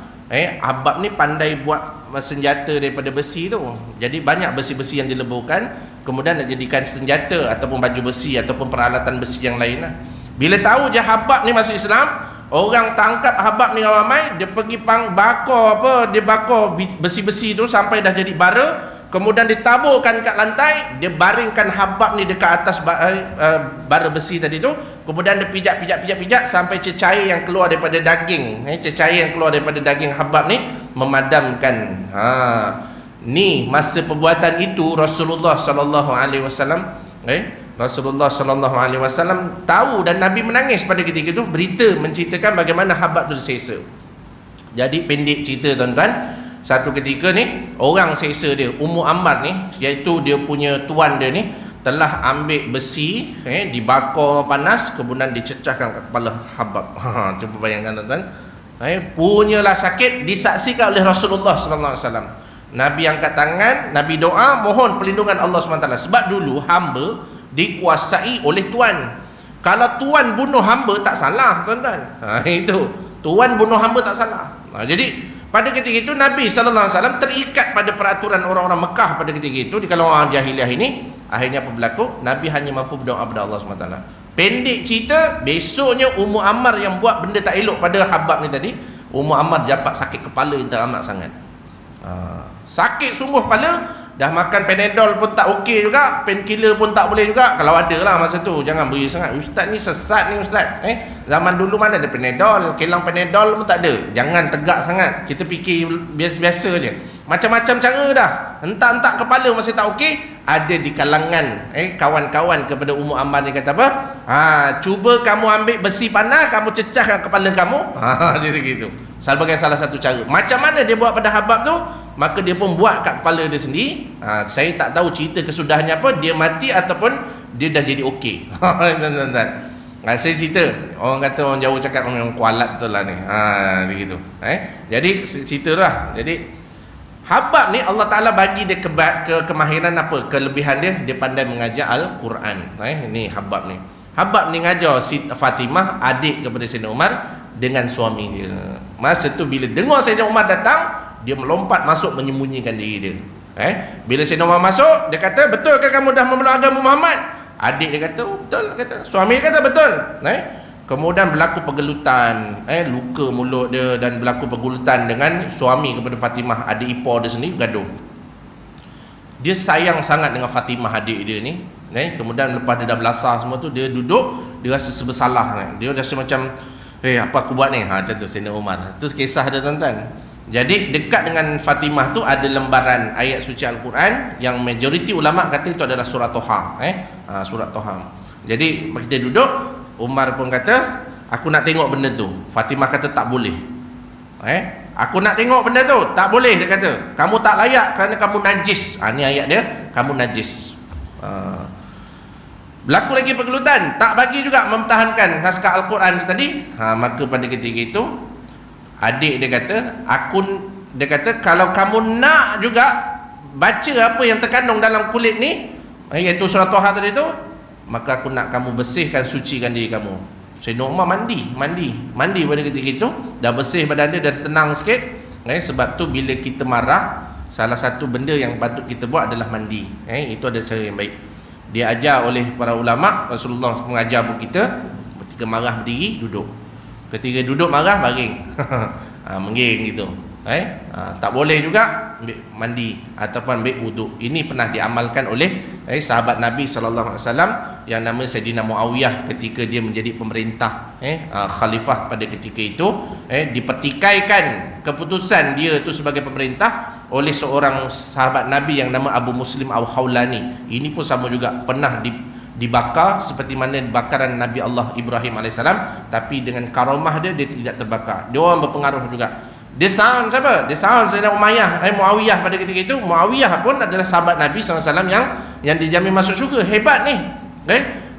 Habab ni pandai buat senjata daripada besi tu. Jadi banyak besi-besi yang dileburkan, kemudian nak jadikan senjata ataupun baju besi ataupun peralatan besi yang lain lah. Bila tahu je Habab ni masuk Islam, orang tangkap Habab ni ramai, dia pergi bakar dia bakar besi-besi tu sampai dah jadi bara, kemudian ditaburkan kat lantai, dia baringkan Habab ni dekat atas bara besi tadi tu, kemudian dia pijak sampai cecair yang keluar daripada daging, cecair yang keluar daripada daging Habab ni memadamkan. Ni masa perbuatan itu Rasulullah sallallahu alaihi wasallam Rasulullah sallallahu alaihi wasallam tahu, dan Nabi menangis pada ketika itu. Berita menceritakan bagaimana Habab tu diseksa. Jadi pendek cerita tuan-tuan, satu ketika ni orang seksa dia, Ummu Ammar ni, iaitu dia punya tuan dia ni, telah ambil besi, dibakar panas, kemudian dicecahkan ke kepala Habab. Cuba bayangkan tuan-tuan, punyalah sakit, disaksikan oleh Rasulullah sallallahu alaihi wasallam. Nabi angkat tangan, Nabi doa mohon perlindungan Allah SWT. Sebab dulu hamba dikuasai oleh tuan. Kalau tuan bunuh hamba tak salah tuan-tuan. Itu tuan bunuh hamba tak salah. Jadi pada ketika itu Nabi SAW terikat pada peraturan orang-orang Mekah pada ketika itu. Di kalangan orang jahiliah ini, akhirnya apa berlaku? Nabi hanya mampu berdoa kepada Allah SWT. Pendek cerita, besoknya Ummu Ammar yang buat benda tak elok pada Habab ni tadi, Ummu Ammar dapat sakit kepala yang teramat sangat. Sakit sungguh kepala. Dah makan Panadol pun tak okey juga, painkiller pun tak boleh juga. Kalau ada lah masa tu, jangan beri sangat. Ustaz ni sesat ni ustaz. Zaman dulu mana ada Panadol, kelang Panadol pun tak ada. Jangan tegak sangat. Kita fikir biasa-biasa je. Macam-macam cara dah. Entak-entak kepala masih tak okey. Ada di kalangan kawan-kawan kepada Ummu Ammar ni kata apa? Cuba kamu ambil besi panas, kamu cecahkan kepala kamu. Jadi gitu. Sebagai salah satu cara. Macam mana dia buat pada Habab tu? Maka dia pun buat kat kepala dia sendiri. Saya tak tahu cerita kesudahannya apa, dia mati ataupun dia dah jadi okey. Saya cerita, orang kata orang Jawa cakap memang kualat betul lah ni. Begitu. Jadi cerita lah. Jadi Habab ni Allah Ta'ala bagi dia kemahiran apa? Kelebihan dia pandai mengajar Al-Quran. Ni Habab ni. Habab ni ngajar Fatimah, adik kepada Sayyidina Umar, dengan suami dia. Masa tu bila dengar Sayyidina Umar datang, dia melompat masuk menyembunyikan diri dia. Bila Sayyidina Umar masuk, dia kata, betul ke kamu dah memeluk agama Muhammad? Adik dia kata, betul. Kata. Suami dia kata, betul. Kemudian berlaku pergelutan, luka mulut dia, dan berlaku pergelutan dengan suami kepada Fatimah, adik ipar dia sendiri, gaduh. Dia sayang sangat dengan Fatimah adik dia ni. Kemudian lepas dia dah belasah semua tu, dia duduk, dia rasa bersalah. Dia rasa macam, apa aku buat ni? Macam tu Sayyidina Umar. Tu kisah dia tuan-tuan. Jadi dekat dengan Fatimah tu ada lembaran ayat suci Al-Quran yang majoriti ulama kata itu adalah surah Toha. Surah Toha. Jadi kita duduk, Umar pun kata, aku nak tengok benda tu. Fatimah kata tak boleh. Aku nak tengok benda tu, tak boleh dia kata. Kamu tak layak kerana kamu najis. Ni ayat dia, kamu najis. Berlaku lagi pergelutan, tak bagi juga mempertahankan naskah Al-Quran tadi. Maka pada ketika itu adik dia kata, dia kata kalau kamu nak juga baca apa yang terkandung dalam kulit ni, iaitu surah Toha tadi tu, maka aku nak kamu bersihkan, sucikan diri kamu. Sayyidina Umar mandi pada ketika itu, dah bersih badan dia, dah tenang sikit. Sebab tu bila kita marah, salah satu benda yang patut kita buat adalah mandi. Itu ada cara yang baik. Dia ajar oleh para ulama, Rasulullah mengajar pun kita, ketika marah berdiri, duduk. Ketika duduk marah, baring. Mengging gitu. Tak boleh juga ambil mandi ataupun ambil wuduk. Ini pernah diamalkan oleh sahabat Nabi SAW yang nama Sayyidina Muawiyah ketika dia menjadi pemerintah, khalifah pada ketika itu. Dipertikaikan keputusan dia itu sebagai pemerintah oleh seorang sahabat Nabi yang nama Abu Muslim Al-Khawlani. Ini pun sama juga, pernah dibakar seperti mana bakaran Nabi Allah Ibrahim AS, tapi dengan karamah dia tidak terbakar. Dia orang berpengaruh juga. Dia sound siapa? Dia sound Sayyidina Muawiyah pada ketika itu. Muawiyah pun adalah sahabat Nabi SAW yang dijamin masuk syurga. Hebat ni.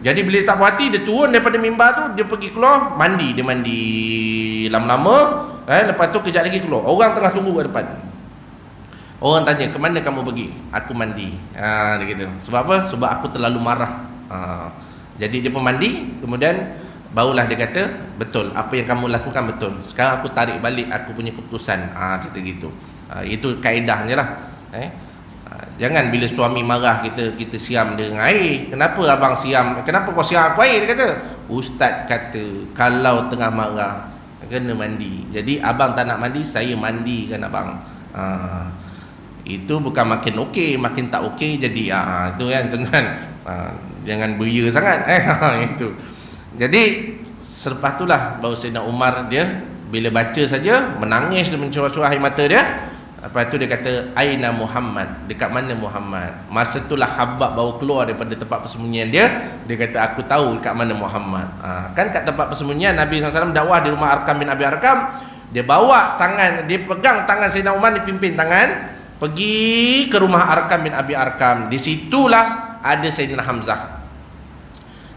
Jadi bila dia tak puas hati, dia turun daripada mimbar tu, dia pergi keluar, mandi. Dia mandi lama-lama, lepas tu kejap lagi keluar. Orang tengah tunggu kat depan. Orang tanya, ke mana kamu pergi? Aku mandi. Dia kata. Sebab apa? Sebab aku terlalu marah. Jadi dia pun mandi, kemudian barulah dia kata, betul, apa yang kamu lakukan betul. Sekarang aku tarik balik aku punya keputusan. Dia kata gitu. Itu kaedahnya lah. Jangan bila suami marah kita siam dia dengan air. Kenapa abang siam? Kenapa kau siam aku air? Dia kata, ustaz kata kalau tengah marah kena mandi. Jadi abang tak nak mandi, saya mandikan abang. Itu bukan makin okey, makin tak okey jadi itu kan tuan-tuan. Jangan beria sangat itu. Jadi selepas itulah baru Sayyidina Umar dia bila baca saja menangis, dia mencurah-curah air mata dia. Lepas tu dia kata, aina Muhammad, dekat mana Muhammad? Masa itulah Habab baru keluar daripada tempat persembunyian dia. Dia kata, aku tahu dekat mana Muhammad. Kan kat tempat persembunyian Nabi SAW dakwah di rumah Arkam bin Abi Arkam. Dia bawa tangan, dia pegang tangan Sayyidina Umar, dia pimpin tangan pergi ke rumah Arkam bin Abi Arkam. Di situlah ada Sayyidina Hamzah.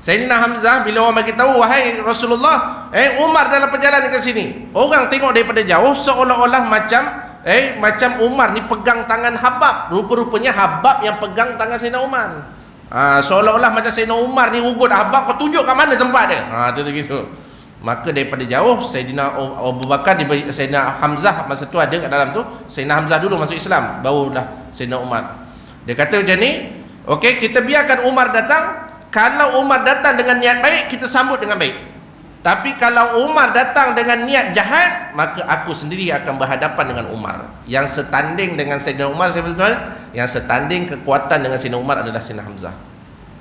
Sayyidina Hamzah bila orang bagi tahu, wahai Rasulullah, Umar dalam perjalanan ke sini. Orang tengok daripada jauh seolah-olah macam Umar ni pegang tangan Habab. Rupa-rupanya Habab yang pegang tangan Sayyidina Umar. Seolah-olah macam Sayyidina Umar ni ugut Habab, kau tunjuk kat mana tempat dia. Gitu. Maka daripada jauh Sayyidina Abu Bakar, Sayyidina Hamzah masa tu ada kat dalam tu. Sayyidina Hamzah dulu masuk Islam, barulah Sayyidina Umar. Dia kata macam ni, okey, kita biarkan Umar datang. Kalau Umar datang dengan niat baik, kita sambut dengan baik. Tapi kalau Umar datang dengan niat jahat, maka aku sendiri akan berhadapan dengan Umar. Yang setanding dengan Sayyidina Umar, yang setanding kekuatan dengan Sayyidina Umar adalah Sayyidina Hamzah.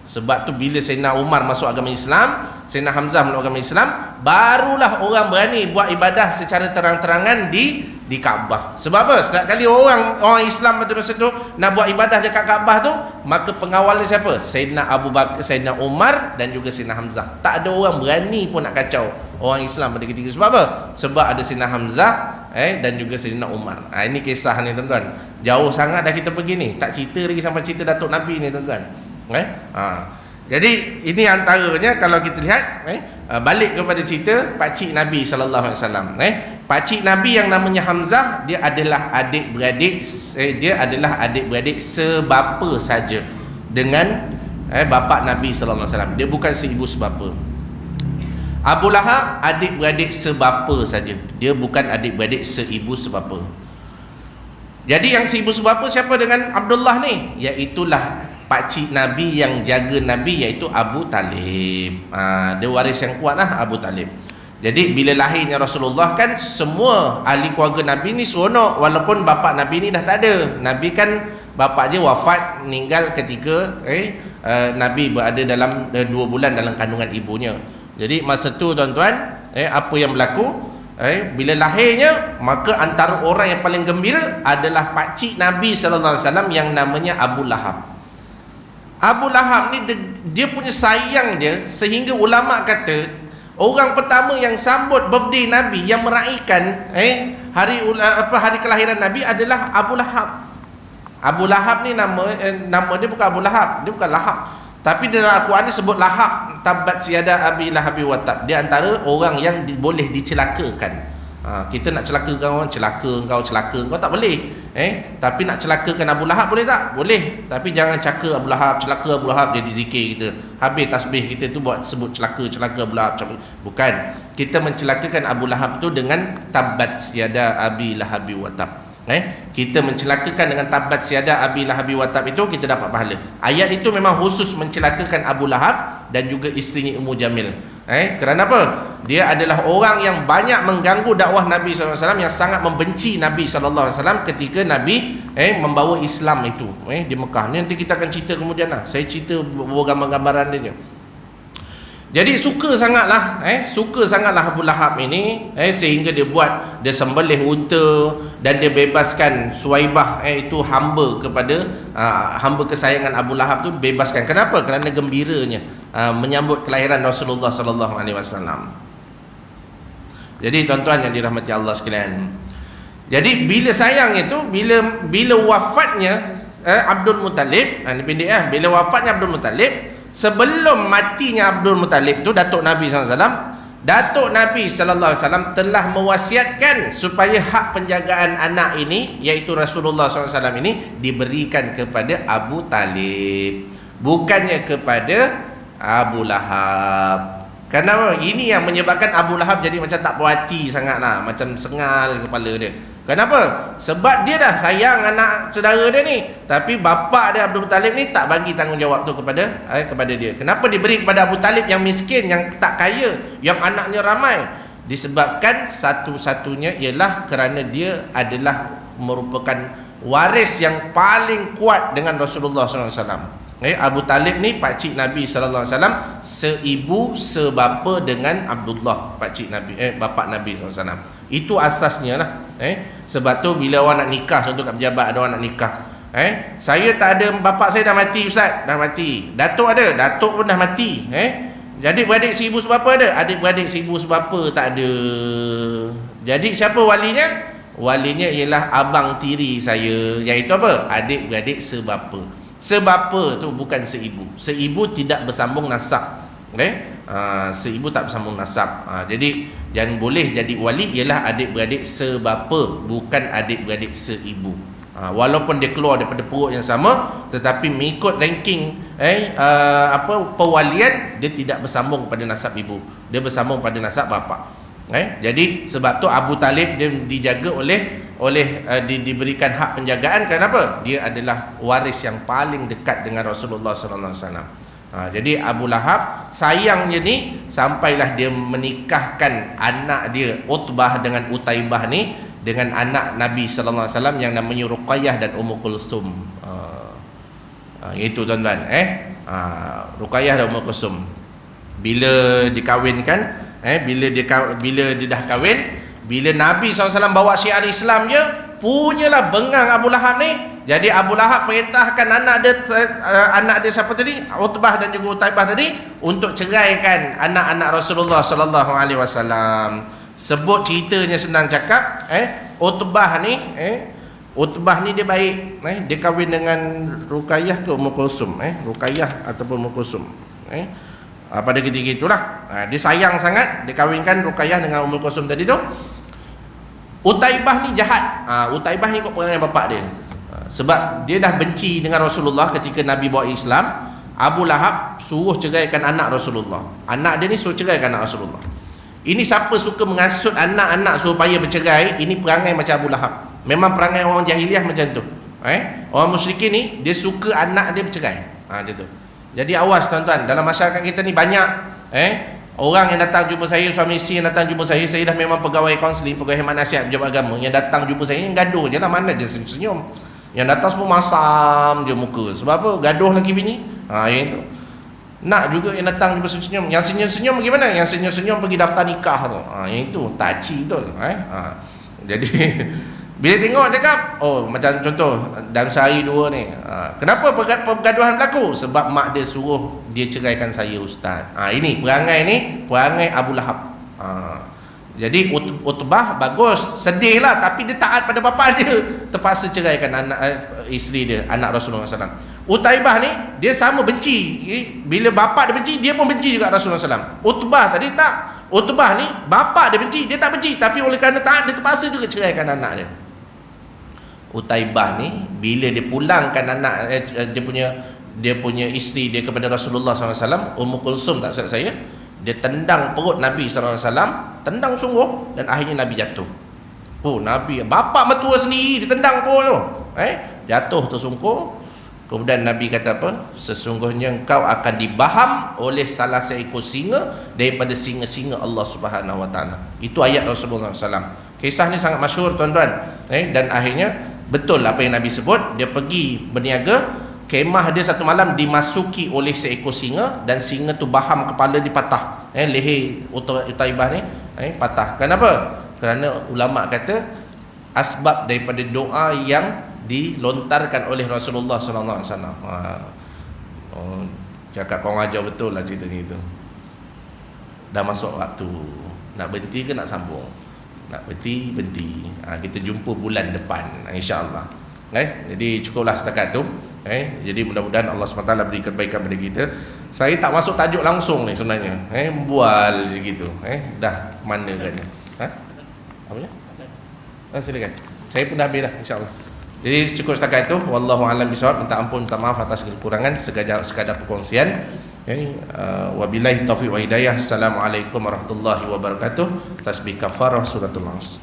Sebab tu bila Sayyidina Umar masuk agama Islam, Sayyidina Hamzah masuk agama Islam, barulah orang berani buat ibadah secara terang-terangan di Kaabah. Sebab apa? Setiap kali orang Islam pada masa tu nak buat ibadah dekat Kaabah tu, maka pengawalnya siapa? Sayyidina Abu Bakar, Sayyidina Umar dan juga Sayyidina Hamzah. Tak ada orang berani pun nak kacau orang Islam pada ketika itu. Sebab apa? Sebab ada Sayyidina Hamzah dan juga Sayyidina Umar. Ini kisah ni tuan-tuan. Jauh sangat dah kita pergi ni. Tak cerita lagi sampai cerita Datuk Nabi ni tuan-tuan. Jadi ini antaranya kalau kita lihat balik kepada cerita pakcik Nabi sallallahu alaihi wasallam. Pakcik Nabi yang namanya Hamzah, dia adalah adik-beradik sebapa saja dengan bapa Nabi sallallahu alaihi wasallam. Dia bukan seibu sebapa. Abu Lahab adik-beradik sebapa saja. Dia bukan adik-beradik seibu sebapa. Jadi yang seibu sebapa siapa dengan Abdullah ni? Iaitulah pakcik Nabi yang jaga Nabi, iaitu Abu Talib. Dia waris yang kuat lah, Abu Talib. Jadi bila lahirnya Rasulullah kan semua ahli keluarga Nabi ni seronok, walaupun bapa Nabi ni dah tak ada. Nabi kan bapa dia wafat, meninggal ketika Nabi berada dalam 2 bulan dalam kandungan ibunya. Jadi masa tu tuan-tuan, apa yang berlaku? Bila lahirnya, maka antara orang yang paling gembira adalah pakcik Nabi sallallahu alaihi wasallam yang namanya Abu Lahab. Abu Lahab ni dia punya sayang dia sehingga ulama kata orang pertama yang sambut birthday Nabi, yang meraihkan hari kelahiran Nabi adalah Abu Lahab. Abu Lahab ni nama dia bukan Abu Lahab, dia bukan Lahab. Tapi dalam Al-Quran dia sebut Lahab, tabat siada abi lahabi wa tab. Dia antara orang yang boleh dicelakakan. Kita nak celakakan orang, celaka kau tak boleh. Tapi nak celakakan Abu Lahab boleh tak? Boleh. Tapi jangan celaka Abu Lahab jadi zikir kita. Habis tasbih kita tu buat sebut celaka Abu Lahab. Bukan. Kita mencelakakan Abu Lahab tu dengan tabat siada abi lahabi wa tab. Kita mencelakakan dengan tabat siada abi lahabi wa tab, itu kita dapat pahala. Ayat itu memang khusus mencelakakan Abu Lahab dan juga isterinya Ummu Jamil. Kerana apa? Dia adalah orang yang banyak mengganggu dakwah Nabi SAW, yang sangat membenci Nabi SAW ketika Nabi membawa Islam itu di Mekah. Ni nanti kita akan cerita kemudian lah. Saya cerita gambar-gambaran dia. Jadi suka sangatlah Abu Lahab ini sehingga dia sembelih unta dan dia bebaskan Suwaibah itu hamba kesayangan Abu Lahab tu, bebaskan. Kenapa? Kerana gembiranya menyambut kelahiran Rasulullah sallallahu alaihi wasallam. Jadi tuan-tuan yang dirahmati Allah sekalian, jadi bila sayang itu, bila wafatnya Abdul Muttalib, ini pendek bila wafatnya Abdul Muttalib, sebelum matinya Abdul Muttalib tu, Datuk Nabi SAW telah mewasiatkan supaya hak penjagaan anak ini, iaitu Rasulullah SAW ini, diberikan kepada Abu Talib, bukannya kepada Abu Lahab. Kerana ini yang menyebabkan Abu Lahab jadi macam tak puas hati sangatlah, macam sengal kepala dia. Kenapa? Sebab dia dah sayang anak saudara dia ni, tapi bapa dia Abdul Muttalib ni tak bagi tanggungjawab tu kepada dia. Kenapa diberi kepada Abu Talib yang miskin, yang tak kaya, yang anaknya ramai? Disebabkan satu-satunya ialah kerana dia adalah merupakan waris yang paling kuat dengan Rasulullah SAW. Abu Talib ni pakcik Nabi sallallahu alaihi wasallam, seibu sebapa dengan Abdullah, pakcik Nabi, bapa Nabi sallallahu alaihi wasallam. Itu asasnya lah. Sebab tu bila orang nak nikah, contoh kat pejabat ada orang nak nikah, saya tak ada, bapa saya dah mati ustaz, dah mati. Datuk ada, datuk pun dah mati. Jadi beradik seibu sebapa ada, adik beradik seibu sebapa tak ada. Jadi siapa walinya? Walinya ialah abang tiri saya, iaitu apa? Adik beradik sebapa. Sebapa tu bukan seibu. Seibu tidak bersambung nasab. Seibu tak bersambung nasab. Jadi yang boleh jadi wali ialah adik-beradik sebapa, bukan adik-beradik seibu. Walaupun dia keluar daripada perut yang sama, tetapi mengikut ranking pewalian, dia tidak bersambung pada nasab ibu, dia bersambung pada nasab bapa. Jadi sebab tu Abu Talib dia dijaga diberikan hak penjagaan. Kenapa? Dia adalah waris yang paling dekat dengan Rasulullah sallallahu alaihi wasallam. Jadi Abu Lahab sayangnya ni sampailah dia menikahkan anak dia Utbah dengan Utaibah ni dengan anak Nabi sallallahu alaihi wasallam yang namanya Ruqayyah dan Ummu Kulsum. Itu tuan-tuan, Ruqayyah dan Ummu Kulsum bila dikahwinkan, bila dia dah kahwin, bila Nabi SAW bawa syiar Islam je, punyalah bengang Abu Lahab ni. Jadi Abu Lahab perintahkan anak dia siapa tadi, Utbah dan juga Utaibah tadi, untuk ceraikan anak-anak Rasulullah sallallahu alaihi wasallam. Sebut ceritanya senang cakap, Utbah ni dia baik, dia kahwin dengan Ruqayyah ke Ummu Kulsum, Ruqayyah ataupun Ummu Kulsum, pada ketika itulah dia sayang sangat, dia kahwinkan Ruqayyah dengan Ummul Kulsum tadi tu. Utaibah ni jahat. Utaibah ni ikut perangai bapak dia. Sebab dia dah benci dengan Rasulullah ketika Nabi bawa Islam. Abu Lahab suruh ceraikan anak Rasulullah. Anak dia ni suruh ceraikan anak Rasulullah. Ini siapa suka mengasut anak-anak supaya bercerai, ini perangai macam Abu Lahab. Memang perangai orang jahiliah macam tu. Orang musyrikin ni dia suka anak dia bercerai. Dia tu. Jadi awas tuan-tuan, dalam masyarakat kita ni banyak orang yang datang jumpa saya, suami isteri yang datang jumpa saya dah memang pegawai kaunseling, pegawai khidmat nasihat pejabat agama, yang datang jumpa saya yang gaduh je lah, mana je senyum. Yang datang semua masam je muka. Sebab apa? Gaduh lagi bini. Yang tu. Nak juga yang datang jumpa senyum. Yang senyum-senyum bagaimana? Yang senyum-senyum pergi daftar nikah tu. Yang itu taci betul. Jadi bila tengok cakap, macam contoh dalam sehari dua ni, kenapa pergaduhan berlaku? Sebab mak dia suruh dia ceraikan saya ustaz. Ini perangai ni, perangai Abu Lahab. Jadi Utbah bagus, sedih lah, tapi dia taat pada bapa dia, terpaksa ceraikan anak isteri dia, anak Rasulullah SAW. Utaibah ni dia sama benci, bila bapa dia benci, dia pun benci juga Rasulullah SAW. Utbah tadi tak. Utbah ni bapa dia benci, dia tak benci, tapi oleh kerana taat, dia terpaksa juga ceraikan anak dia. Utaibah ni bila dia pulangkan anak dia punya isteri dia kepada Rasulullah SAW, Ummu Kulsum tak silap saya, dia tendang perut Nabi SAW, tendang sungguh, dan akhirnya Nabi jatuh. Nabi, bapa mertua sendiri ditendang perut tu, jatuh tersungkur. Kemudian Nabi kata apa? Sesungguhnya engkau akan dibaham oleh salah seekor singa daripada singa-singa Allah Subhanahu Wa Taala. Itu ayat Rasulullah SAW. Kisah ni sangat masyhur tuan-tuan, dan akhirnya betul apa yang Nabi sebut. Dia pergi berniaga, kemah dia satu malam dimasuki oleh seekor singa, dan singa tu baham kepala dia patah, leher Utaibah ni patah. Kenapa? Kerana ulama kata asbab daripada doa yang dilontarkan oleh Rasulullah sallallahu alaihi wasallam. Cakap kau ajar betul lah ceritanya itu. Dah masuk waktu, nak berhenti ke nak sambung? Nak berhenti. Kita jumpa bulan depan insya-Allah. Jadi cukuplah setakat tu. Jadi mudah-mudahan Allah SWT beri kebaikan pada kita. Saya tak masuk tajuk langsung ni sebenarnya. Bual je gitu. Dah mana kan? Apa dia? Silakan. Saya pun dah habis dah insya-Allah. Jadi cukup setakat itu. Wallahu a'lam bishawab. Minta ampun, minta maaf atas kekurangan, sekadar perkongsian. Wabillahi taufiq wa hidayah. Assalamualaikum warahmatullahi wabarakatuh. Tasbih kafarah suratul Nas.